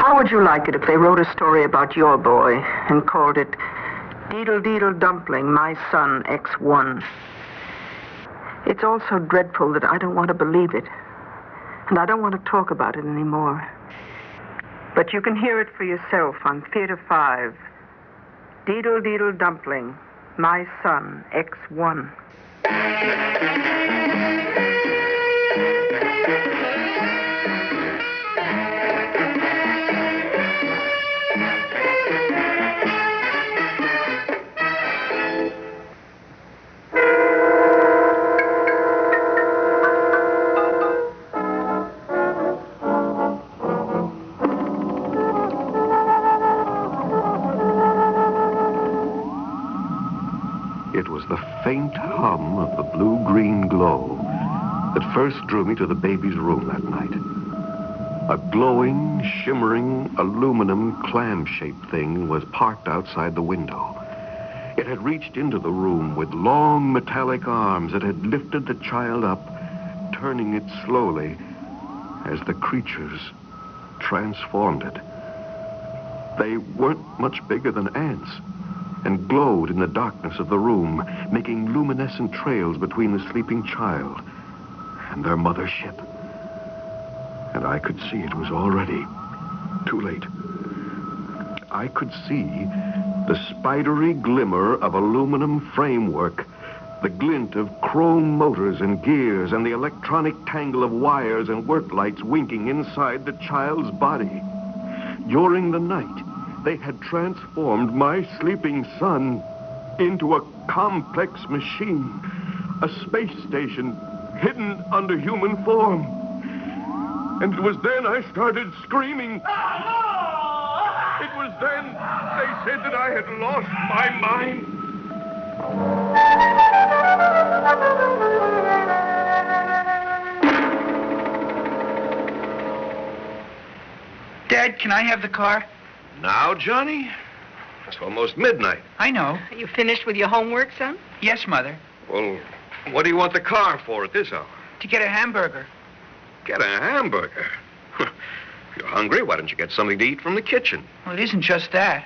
How would you like it if they wrote a story about your boy and called it Deedle, Deedle, Dumpling, My Son, X1? It's all so dreadful that I don't want to believe it. And I don't want to talk about it anymore. But you can hear it for yourself on Theater 5. Deedle, Deedle, Dumpling, My Son, X1. It was the faint hum of the blue-green glow that first drew me to the baby's room that night. A glowing, shimmering, aluminum clam-shaped thing was parked outside the window. It had reached into the room with long metallic arms that had lifted the child up, turning it slowly as the creatures transformed it. They weren't much bigger than ants, and glowed in the darkness of the room, making luminescent trails between the sleeping child and their mothership. And I could see it was already too late. I could see the spidery glimmer of aluminum framework, the glint of chrome motors and gears, and the electronic tangle of wires and work lights winking inside the child's body. During the night, they had transformed my sleeping son into a complex machine, a space station hidden under human form. And it was then I started screaming. It was then they said that I had lost my mind. Dad, can I have the car? Now, Johnny? It's almost midnight. I know. Are you finished with your homework, son? Yes, Mother. Well, what do you want the car for at this hour? To get a hamburger. Get a hamburger? If you're hungry, why don't you get something to eat from the kitchen? Well, it isn't just that.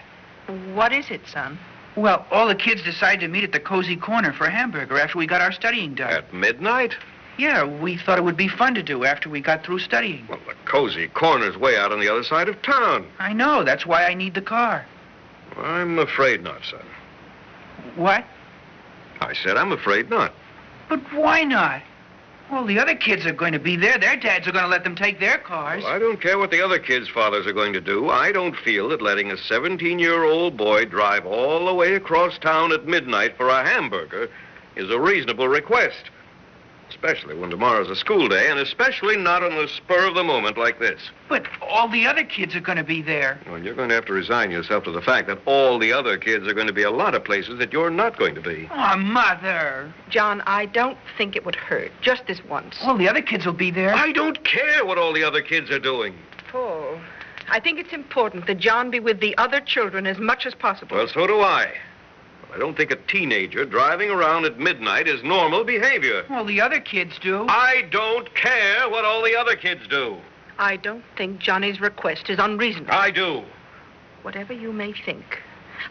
What is it, son? Well, all the kids decided to meet at the Cozy Corner for a hamburger after we got our studying done. At midnight? Yeah, we thought it would be fun to do after we got through studying. Well, the Cozy Corner's way out on the other side of town. I know. That's why I need the car. I'm afraid not, son. What? I said I'm afraid not. But why not? Well, the other kids are going to be there. Their dads are going to let them take their cars. Well, I don't care what the other kids' fathers are going to do. I don't feel that letting a 17-year-old boy drive all the way across town at midnight for a hamburger is a reasonable request. Especially when tomorrow's a school day, and especially not on the spur of the moment like this. But all the other kids are going to be there. Well, you're going to have to resign yourself to the fact that all the other kids are going to be a lot of places that you're not going to be. Oh, Mother. John, I don't think it would hurt. Just this once. All the other kids will be there. I don't care what all the other kids are doing. Paul, I think it's important that John be with the other children as much as possible. Well, so do I. I don't think a teenager driving around at midnight is normal behavior. Well, the other kids do. I don't care what all the other kids do. I don't think Johnny's request is unreasonable. I do. Whatever you may think,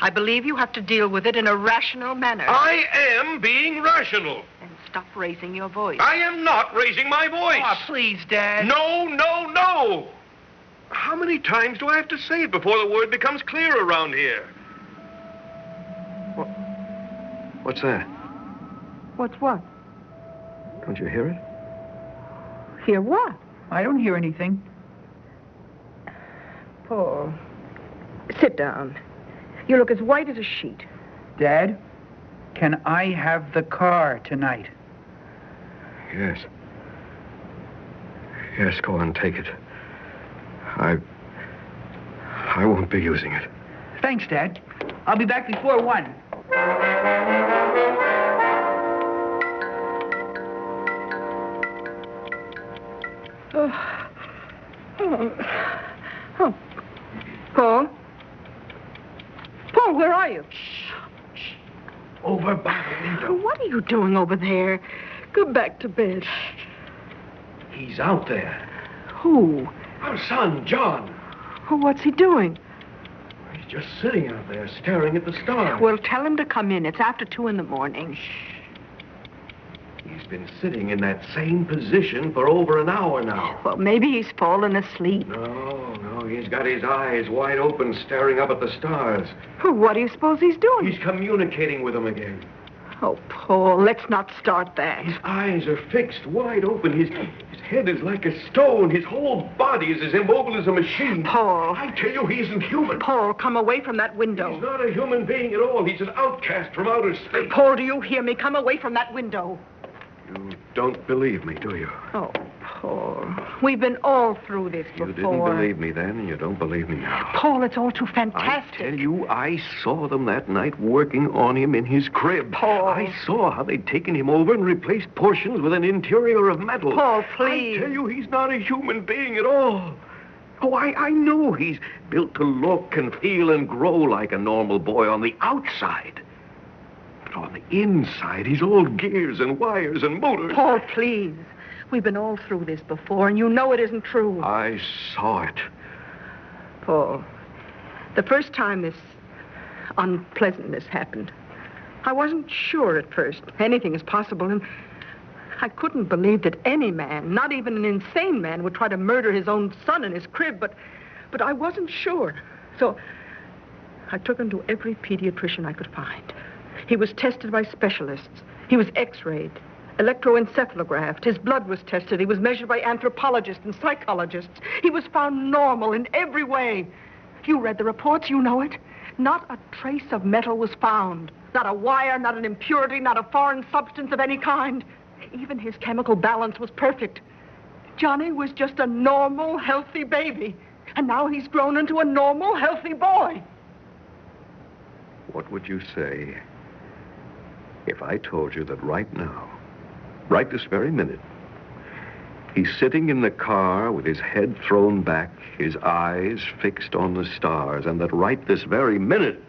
I believe you have to deal with it in a rational manner. I am being rational. And stop raising your voice. I am not raising my voice. Oh, please, Dad. No, no, no. How many times do I have to say it before the word becomes clear around here? What's that? What's what? Don't you hear it? Hear what? I don't hear anything. Paul, sit down. You look as white as a sheet. Dad, can I have the car tonight? Yes. Yes, go on, take it. I won't be using it. Thanks, Dad. I'll be back before 1. Oh. Paul? Paul, where are you? Shh. Over by the window. What are you doing over there? Go back to bed. He's out there. Who? Our son, John. Oh, what's he doing? He's just sitting out there staring at the stars. Well, tell him to come in. It's after 2 in the morning. He's been sitting in that same position for over an hour now. Well, maybe he's fallen asleep. No, he's got his eyes wide open staring up at the stars. Well, what do you suppose he's doing? He's communicating with them again. Oh, Paul, let's not start that. His eyes are fixed, wide open. His head is like a stone. His whole body is as immobile as a machine. Paul. I tell you, he isn't human. Paul, come away from that window. He's not a human being at all. He's an outcast from outer space. Paul, do you hear me? Come away from that window. You don't believe me, do you? Oh, Paul, we've been all through this before. You didn't believe me then, and you don't believe me now. Paul, it's all too fantastic. I tell you, I saw them that night working on him in his crib. Paul. I saw how they'd taken him over and replaced portions with an interior of metal. Paul, please. I tell you, he's not a human being at all. Oh, I know he's built to look and feel and grow like a normal boy on the outside. But on the inside, he's all gears and wires and motors. Paul, please. We've been all through this before, and you know it isn't true. I saw it. Paul, the first time this unpleasantness happened, I wasn't sure at first. Anything is possible, and I couldn't believe that any man, not even an insane man, would try to murder his own son in his crib, but I wasn't sure. So I took him to every pediatrician I could find. He was tested by specialists. He was x-rayed, electroencephalographed. His blood was tested. He was measured by anthropologists and psychologists. He was found normal in every way. You read the reports, you know it. Not a trace of metal was found. Not a wire, not an impurity, not a foreign substance of any kind. Even his chemical balance was perfect. Johnny was just a normal, healthy baby. And now he's grown into a normal, healthy boy. What would you say if I told you that right now, right this very minute, he's sitting in the car with his head thrown back, his eyes fixed on the stars, and that right this very minute,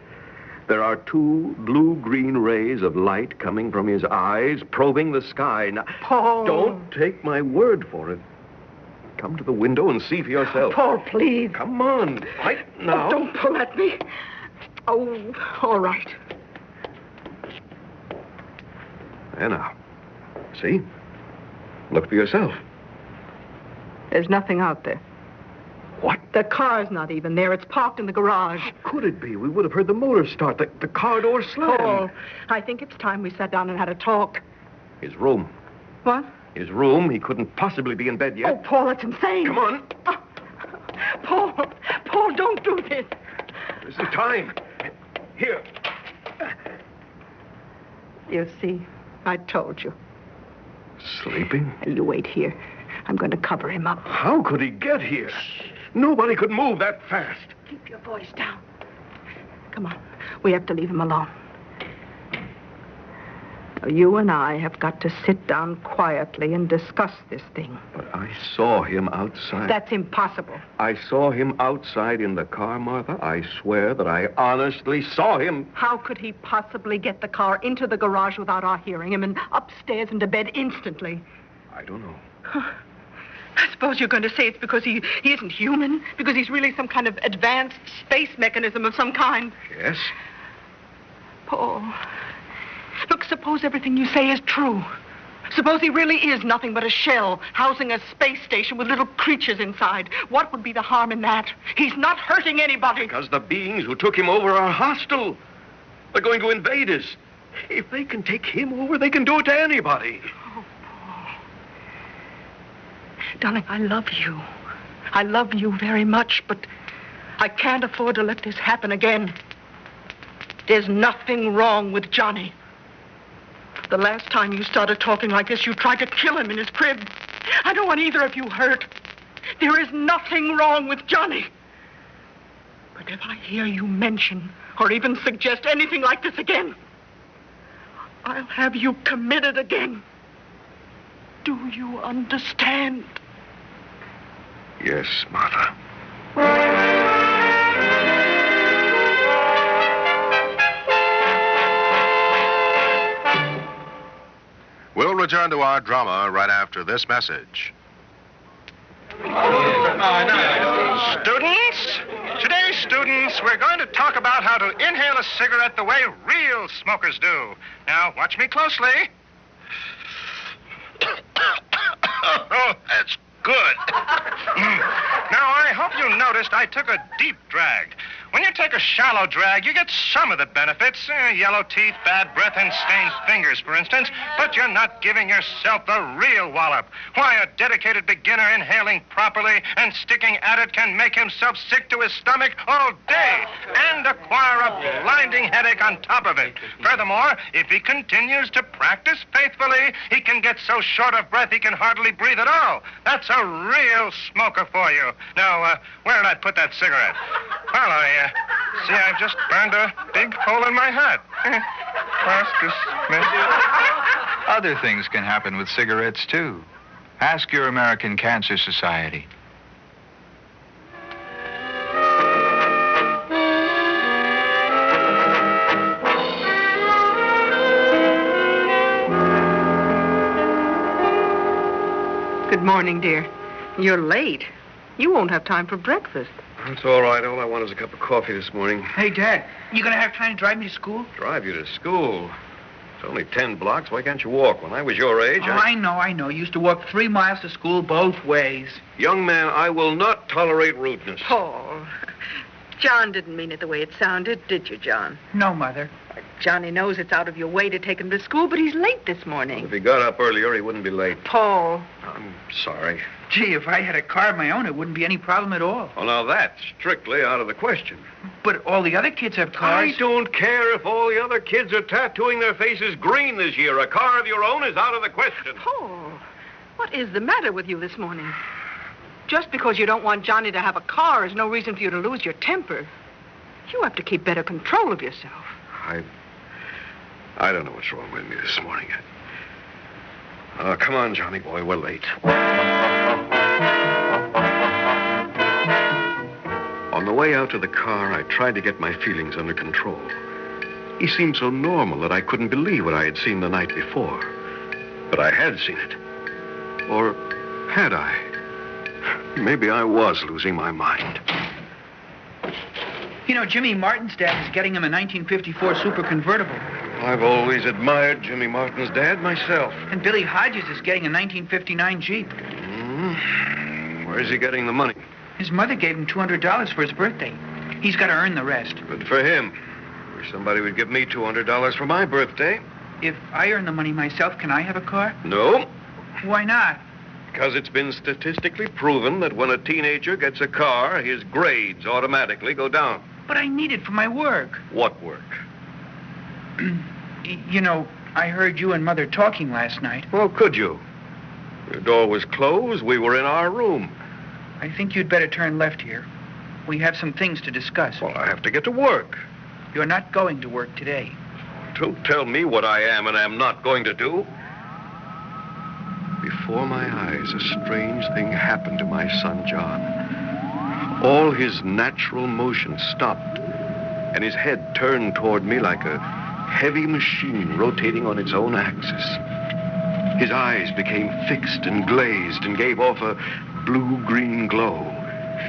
there are 2 blue-green rays of light coming from his eyes, probing the sky. Now, Paul. Don't take my word for it. Come to the window and see for yourself. Paul, please. Come on, right now. Oh, don't pull at me. Oh, all right. There now. See? Look for yourself. There's nothing out there. What? The car's not even there. It's parked in the garage. How could it be? We would have heard the motor start, the car door slam. Paul, I think it's time we sat down and had a talk. His room. What? His room. He couldn't possibly be in bed yet. Oh, Paul, that's insane. Come on. Paul, don't do this. This is time. Here. You see, I told you. Sleeping? You wait here. I'm going to cover him up. How could he get here? Nobody could move that fast. Keep your voice down. Come on. We have to leave him alone. Now, you and I have got to sit down quietly and discuss this thing. But I saw him outside. That's impossible. I saw him outside in the car, Martha. I swear that I honestly saw him. How could he possibly get the car into the garage without our hearing him and upstairs into bed instantly? I don't know. I suppose you're going to say it's because he isn't human, because he's really some kind of advanced space mechanism of some kind. Yes? Paul, look, suppose everything you say is true. Suppose he really is nothing but a shell housing a space station with little creatures inside. What would be the harm in that? He's not hurting anybody. Because the beings who took him over are hostile. They're going to invade us. If they can take him over, they can do it to anybody. Darling, I love you. I love you very much, but I can't afford to let this happen again. There's nothing wrong with Johnny. The last time you started talking like this, you tried to kill him in his crib. I don't want either of you hurt. There is nothing wrong with Johnny. But if I hear you mention or even suggest anything like this again, I'll have you committed again. Do you understand? Yes, Martha. We'll return to our drama right after this message. Students, students, we're going to talk about how to inhale a cigarette the way real smokers do. Now, watch me closely. Oh, that's good. Now, I hope you noticed I took a deep drag. When you take a shallow drag, you get some of the benefits. Yellow teeth, bad breath, and stained fingers, for instance. But you're not giving yourself the real wallop. Why, a dedicated beginner inhaling properly and sticking at it can make himself sick to his stomach all day and acquire a blinding headache on top of it. Furthermore, if he continues to practice faithfully, he can get so short of breath he can hardly breathe at all. That's a real smoker for you. Now, where did I put that cigarette? Well, see, I've just burned a big hole in my hat. Class dismissed. Other things can happen with cigarettes, too. Ask your American Cancer Society. Good morning, dear. You're late. You won't have time for breakfast. It's all right. All I want is a cup of coffee this morning. Hey, Dad, you gonna have time to drive me to school? Drive you to school? It's only 10 blocks. Why can't you walk? When I was your age, Oh, I know. You used to walk 3 miles to school both ways. Young man, I will not tolerate rudeness. Paul, John didn't mean it the way it sounded, did you, John? No, Mother. Johnny knows it's out of your way to take him to school, but he's late this morning. If he got up earlier, he wouldn't be late. Paul. I'm sorry. Gee, if I had a car of my own, it wouldn't be any problem at all. Well, now that's strictly out of the question. But all the other kids have cars. I don't care if all the other kids are tattooing their faces green this year. A car of your own is out of the question. Paul, what is the matter with you this morning? Just because you don't want Johnny to have a car is no reason for you to lose your temper. You have to keep better control of yourself. I don't know what's wrong with me this morning. Come on, Johnny boy, we're late. On the way out to the car, I tried to get my feelings under control. He seemed so normal that I couldn't believe what I had seen the night before. But I had seen it. Or had I? Maybe I was losing my mind. You know, Jimmy Martin's dad is getting him a 1954 Super Convertible. I've always admired Jimmy Martin's dad myself. And Billy Hodges is getting a 1959 Jeep. Where's he getting the money? His mother gave him $200 for his birthday. He's got to earn the rest. Good for him. Wish somebody would give me $200 for my birthday. If I earn the money myself, can I have a car? No, Why not? because it's been statistically proven that when a teenager gets a car, his grades automatically go down. But I need it for my work. What work? You know, I heard you and Mother talking last night. Well, could you? Your door was closed. We were in our room. I think you'd better turn left here. We have some things to discuss. Well, I have to get to work. You're not going to work today. Don't tell me what I am and am not going to do. Before my eyes, a strange thing happened to my son, John. All his natural motion stopped, and his head turned toward me like a heavy machine rotating on its own axis. His eyes became fixed and glazed and gave off a blue-green glow.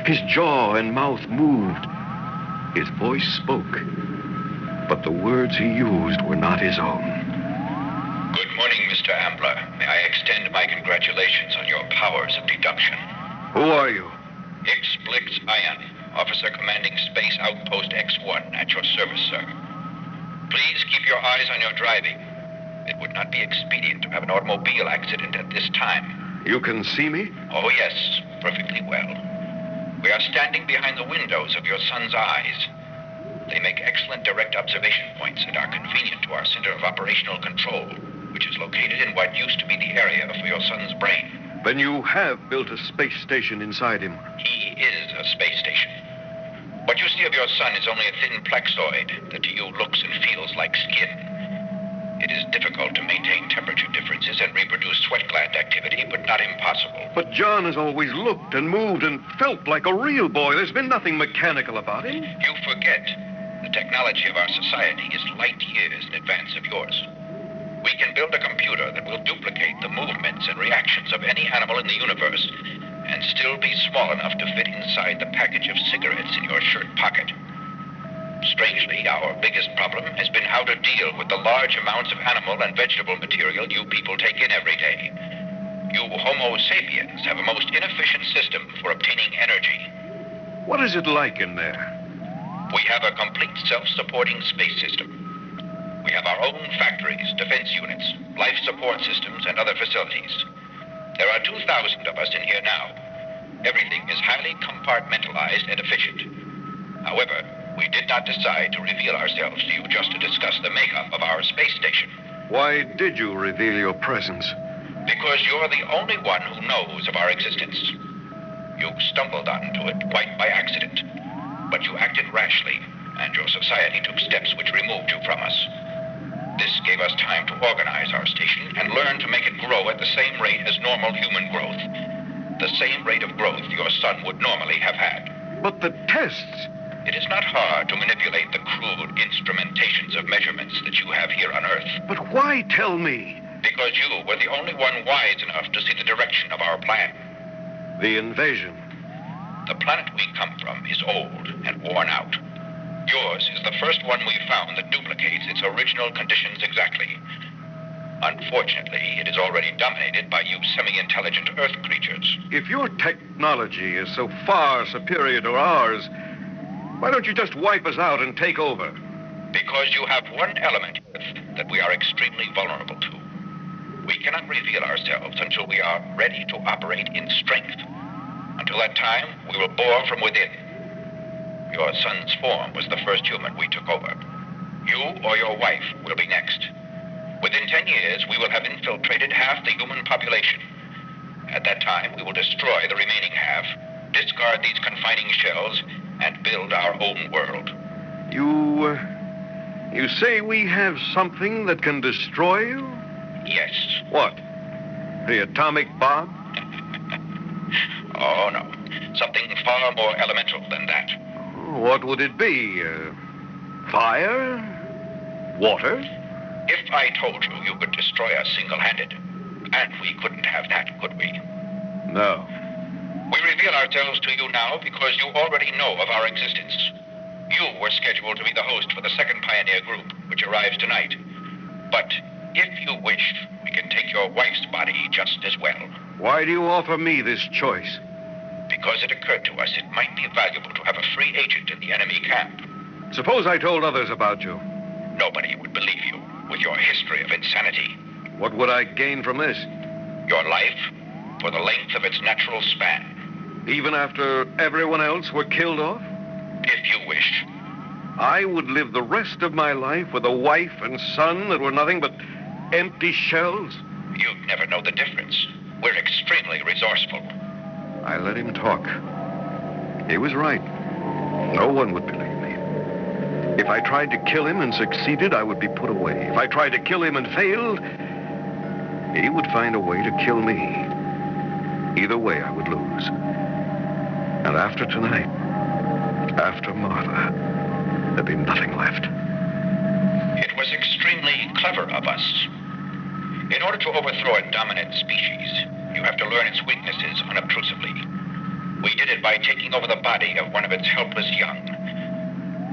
His jaw and mouth moved. His voice spoke, but the words he used were not his own. Good morning, Mr. Ambler. May I extend my congratulations on your powers of deduction. Who are you? Ixblix Ion, Officer Commanding Space Outpost X1, at your service, sir. Please keep your eyes on your driving. It would not be expedient to have an automobile accident at this time. You can see me? Oh, yes, perfectly well. We are standing behind the windows of your son's eyes. They make excellent direct observation points and are convenient to our center of operational control, which is located in what used to be the area for your son's brain. Then you have built a space station inside him. He is a space station. What you see of your son is only a thin plexoid that to you looks and feels like skin. It is difficult to maintain temperature differences and reproduce sweat gland activity, but not impossible. But John has always looked and moved and felt like a real boy. There's been nothing mechanical about him. You forget. The technology of our society is light years in advance of yours. We can build a computer that will duplicate the movements and reactions of any animal in the universe and still be small enough to fit inside the package of cigarettes in your shirt pocket. Strangely, our biggest problem has been how to deal with the large amounts of animal and vegetable material you people take in every day. You Homo sapiens have a most inefficient system for obtaining energy. What is it like in there? We have a complete self-supporting space system. We have our own factories, defense units, life support systems, and other facilities. There are 2,000 of us in here now. Everything is highly compartmentalized and efficient. However, we did not decide to reveal ourselves to you just to discuss the makeup of our space station. Why did you reveal your presence? Because you're the only one who knows of our existence. You stumbled onto it quite by accident. But you acted rashly, and your society took steps which removed you from us. This gave us time to organize our station and learn to make it grow at the same rate as normal human growth. The same rate of growth your son would normally have had. But the tests... It is not hard to manipulate the crude instrumentations of measurements that you have here on Earth. But why tell me? Because you were the only one wise enough to see the direction of our plan. The invasion. The planet we come from is old and worn out. Yours is the first one we found that duplicates its original conditions exactly. Unfortunately, it is already dominated by you semi-intelligent Earth creatures. If your technology is so far superior to ours, why don't you just wipe us out and take over? Because you have one element that we are extremely vulnerable to. We cannot reveal ourselves until we are ready to operate in strength. Until that time, we will bore from within. Your son's form was the first human we took over. You or your wife will be next. Within 10 years, we will have infiltrated half the human population. At that time, we will destroy the remaining half, discard these confining shells, and build our own world. You say we have something that can destroy you? Yes. What? The atomic bomb? Oh, no. Something far more elemental than that. What would it be? Fire? Water? If I told you you could destroy us single-handed, and we couldn't have that, could we? No. We reveal ourselves to you now because you already know of our existence. You were scheduled to be the host for the second pioneer group, which arrives tonight. But if you wish, we can take your wife's body just as well. Why do you offer me this choice? Because it occurred to us it might be valuable to have a free agent in the enemy camp. Suppose I told others about you. Nobody would believe you with your history of insanity. What would I gain from this? Your life for the length of its natural span. Even after everyone else were killed off? If you wish. I would live the rest of my life with a wife and son that were nothing but empty shells? You'd never know the difference. We're extremely resourceful. I let him talk. He was right. No one would believe me. If I tried to kill him and succeeded, I would be put away. If I tried to kill him and failed, he would find a way to kill me. Either way, I would lose. And after tonight, after Martha, there'd be nothing left. It was extremely clever of us. In order to overthrow a dominant species, you have to learn its weaknesses unobtrusively. We did it by taking over the body of one of its helpless young.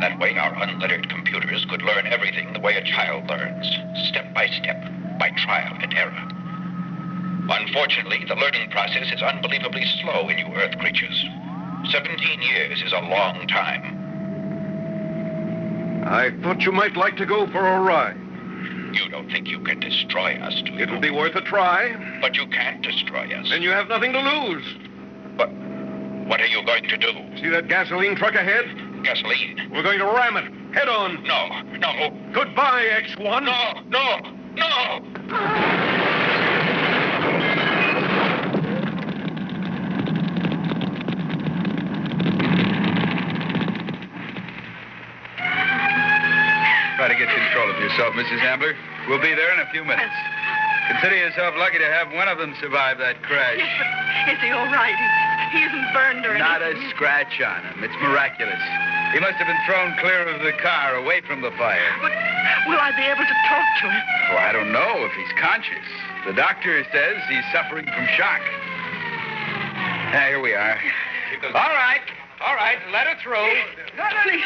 That way, our unlettered computers could learn everything the way a child learns, step by step, by trial and error. Unfortunately, the learning process is unbelievably slow in you Earth creatures. 17 years is a long time. I thought you might like to go for a ride. You don't think you can destroy us, do you? It'll be worth a try. But you can't destroy us. Then you have nothing to lose. But what are you going to do? See that gasoline truck ahead? Gasoline? We're going to ram it. Head on. No. Goodbye, X1. No. Try to get control of yourself, Mrs. Ambler. We'll be there in a few minutes. Consider yourself lucky to have one of them survive that crash. Yes, but is he all right? He isn't burned or anything. Not a scratch on him. It's miraculous. He must have been thrown clear of the car, away from the fire. But Will I be able to talk to him? Oh, I don't know if he's conscious. The doctor says he's suffering from shock. Here we are. All right, let her through. Please.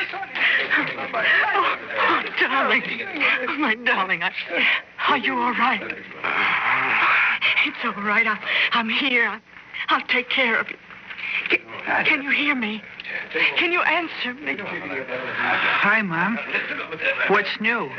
Oh, darling. Oh, my darling. Are you all right? It's all right. I'm here. I'll take care of you. Can you hear me? Can you answer me? Hi, Mom. What's new?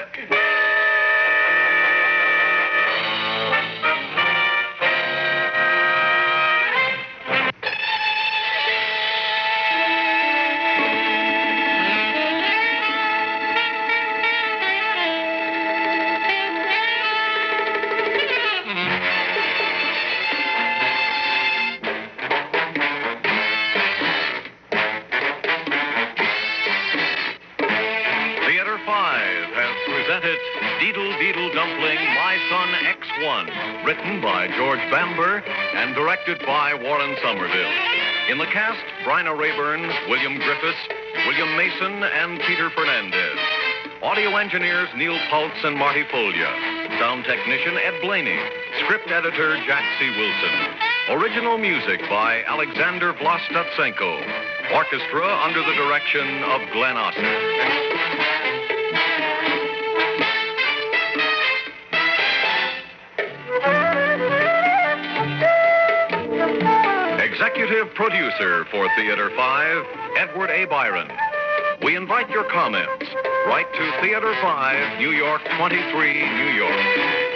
Theater 5 has presented Deedle, Dumpling, My Son X1, written by George Bamber and directed by Warren Somerville. In the cast, Bryna Rayburn, William Griffiths, William Mason, and Peter Fernandez. Audio engineers Neil Pultz and Marty Folia. Sound technician Ed Blaney. Script editor Jack C. Wilson. Original music by Alexander Vlastotsenko. Orchestra under the direction of Glenn Oscar. Executive producer for Theater 5, Edward A. Byron. We invite your comments. Write to Theater 5, New York 23, New York.